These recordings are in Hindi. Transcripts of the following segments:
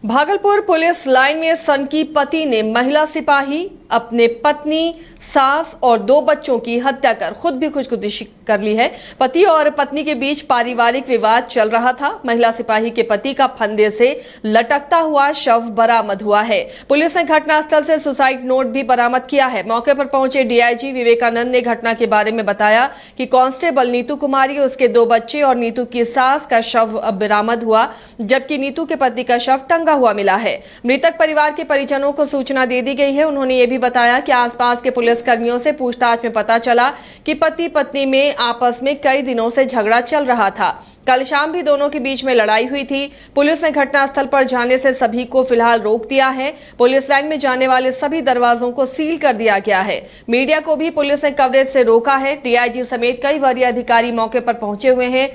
भागलपुर पुलिस लाइन में सनकी पति ने महिला सिपाही, अपने पत्नी, सास और 2 बच्चों की हत्या कर खुद भी खुदकुशी कर ली है। पति और पत्नी के बीच पारिवारिक विवाद चल रहा था। महिला सिपाही के पति का फंदे से लटकता हुआ शव बरामद हुआ है। पुलिस ने घटनास्थल से सुसाइड नोट भी बरामद किया है। मौके पर पहुंचे डीआईजी विवेकानंद ने घटना के बारे में बताया कि कांस्टेबल नीतू कुमारी, उसके 2 बच्चे और नीतू की सास का शव बरामद हुआ, जबकि नीतू के पति का शव टंगा हुआ मिला है। मृतक परिवार के परिजनों को सूचना दे दी गई है। उन्होंने ये भी बताया कि आसपास के पुलिस कर्मियों से पूछताछ में पता चला कि पति पत्नी में आपस में कई दिनों से झगड़ा चल रहा था। कल शाम भी दोनों के बीच में लड़ाई हुई थी। पुलिस ने घटनास्थल पर जाने से सभी को फिलहाल रोक दिया है। पुलिस लाइन में जाने वाले सभी दरवाजों को सील कर दिया गया है। मीडिया को भी पुलिस ने कवरेज से रोका है। डीआईजी समेत कई वरीय अधिकारी मौके पर पहुंचे हुए हैं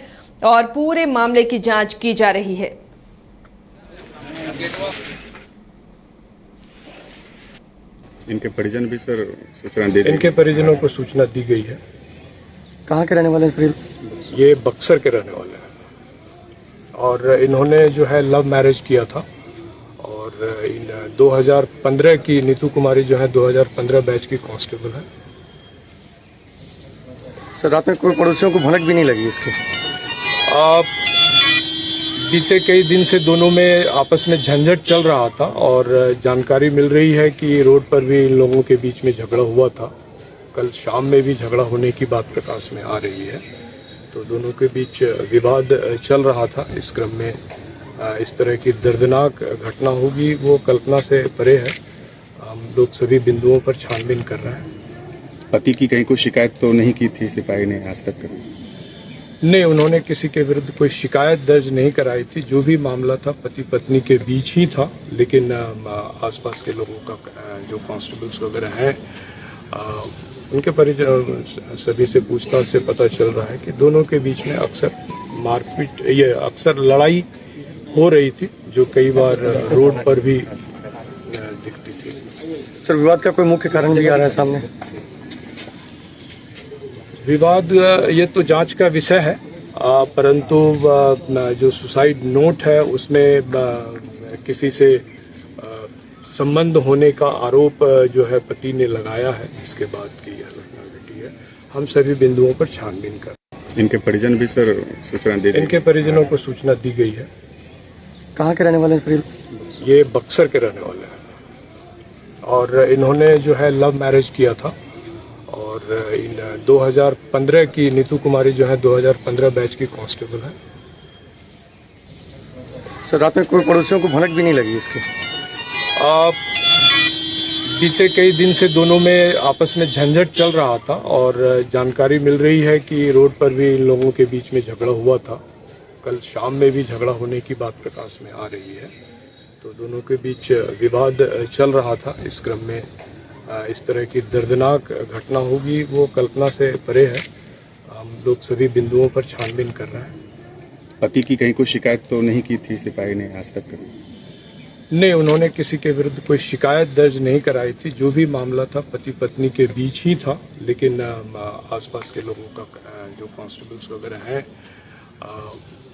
और पूरे मामले की जांच की जा रही है। इनके परिजन भी सर सूचना दे दी? इनके परिजनों को सूचना दी गई है। कहाँ के रहने वाले हैं? ये बक्सर के रहने वाले हैं और इन्होंने जो है लव मैरिज किया था और इन 2015 की नीतू कुमारी जो है 2015 बैच की कांस्टेबल है। सर, रात में कोई पड़ोसियों को भनक भी नहीं लगी इसके? बीते कई दिन से दोनों में आपस में झंझट चल रहा था और जानकारी मिल रही है कि रोड पर भी इन लोगों के बीच में झगड़ा हुआ था। कल शाम में भी झगड़ा होने की बात प्रकाश में आ रही है। तो दोनों के बीच विवाद चल रहा था। इस क्रम में इस तरह की दर्दनाक घटना होगी वो कल्पना से परे है। हम लोग सभी बिंदुओं पर छानबीन कर रहे हैं। पति की कहीं कोई शिकायत तो नहीं की थी सिपाही ने आज तक कभी? नहीं, उन्होंने किसी के विरुद्ध कोई शिकायत दर्ज नहीं कराई थी। जो भी मामला था पति पत्नी के बीच ही था, लेकिन आसपास के लोगों का जो कांस्टेबल्स वगैरह हैं उनके परिजन सभी से पूछताछ से पता चल रहा है कि दोनों के बीच में अक्सर मारपीट, ये अक्सर लड़ाई हो रही थी, जो कई बार रोड पर भी दिखती थी। सर, विवाद का कोई मुख्य कारण भी आ रहा है सामने? विवाद ये तो जांच का विषय है, परंतु जो सुसाइड नोट है उसमें किसी से संबंध होने का आरोप जो है पति ने लगाया है। इसके बाद की यह घटना घटी है। हम सभी बिंदुओं पर छानबीन कर। इनके परिजन भी सर सूचना दे दी? इनके परिजनों को सूचना दी गई है। कहाँ के रहने वाले हैं? ये बक्सर के रहने वाले हैं और इन्होंने जो है लव मैरिज किया था और इन 2015 की नीतू कुमारी जो है 2015 बैच की कांस्टेबल है। सर, रात में कोई पड़ोसियों को भनक भी नहीं लगी इसके? बीते कई दिन से दोनों में आपस में झंझट चल रहा था और जानकारी मिल रही है कि रोड पर भी इन लोगों के बीच में झगड़ा हुआ था। कल शाम में भी झगड़ा होने की बात प्रकाश में आ रही है। तो दोनों के बीच विवाद चल रहा था। इस क्रम में इस तरह की दर्दनाक घटना होगी वो कल्पना से परे है। हम लोग सभी बिंदुओं पर छानबीन कर रहे हैं। पति की कहीं कोई शिकायत तो नहीं की थी सिपाही ने आज तक कभी? नहीं, उन्होंने किसी के विरुद्ध कोई शिकायत दर्ज नहीं कराई थी। जो भी मामला था पति पत्नी के बीच ही था, लेकिन आसपास के लोगों का जो कांस्टेबल्स वगैरह हैं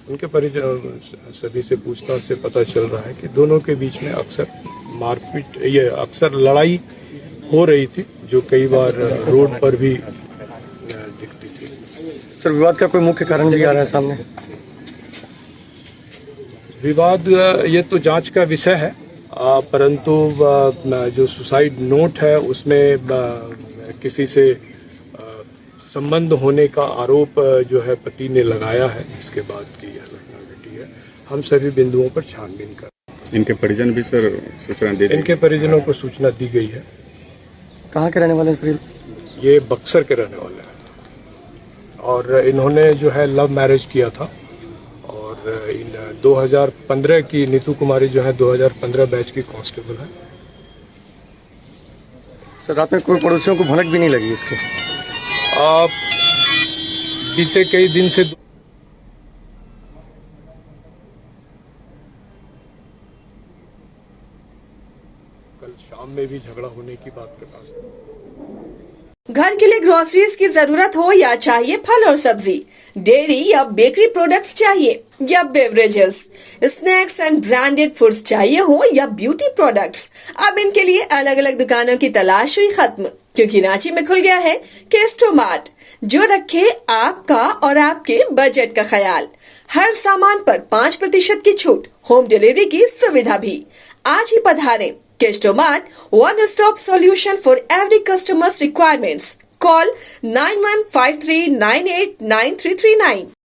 उनके परिजन सभी से पूछताछ से पता चल रहा है कि दोनों के बीच में अक्सर मारपीट, ये अक्सर लड़ाई हो रही थी, जो कई बार रोड पर भी दिखती थी। सर, विवाद का कोई मुख्य कारण भी आ रहा है सामने? विवाद ये तो जांच का विषय है, परंतु जो सुसाइड नोट है उसमें किसी से संबंध होने का आरोप जो है पति ने लगाया है। इसके बाद की यह घटना घटी है। हम सभी बिंदुओं पर छानबीन कर। इनके परिजन भी सर सूचना दे दी? इनके परिजनों को सूचना दी गई है। कहाँ के रहने वाले हैं? ये बक्सर के रहने वाले हैं और इन्होंने जो है लव मैरिज किया था और इन 2015 की नीतू कुमारी जो है 2015 बैच की कांस्टेबल है। सर, रात में कोई पड़ोसियों को भनक भी नहीं लगी इसके? बीते कई दिन से कल शाम में भी झगड़ा होने की बात प्रकाश में घर के लिए ग्रोसरीज की जरूरत हो या चाहिए फल और सब्जी, डेयरी या बेकरी प्रोडक्ट्स चाहिए या beverages, snacks and branded foods चाहिए हो या ब्यूटी प्रोडक्ट्स, अब इनके लिए अलग अलग दुकानों की तलाश हुई खत्म, क्योंकि रांची में खुल गया है केस्टो मार्ट, जो रखे आपका और आपके बजट का ख्याल। हर सामान पर 5% की छूट, होम डिलीवरी की सुविधा भी। आज ही पधारें Kesto Mart, one stop solution for every customer's requirements. Call 9153989339.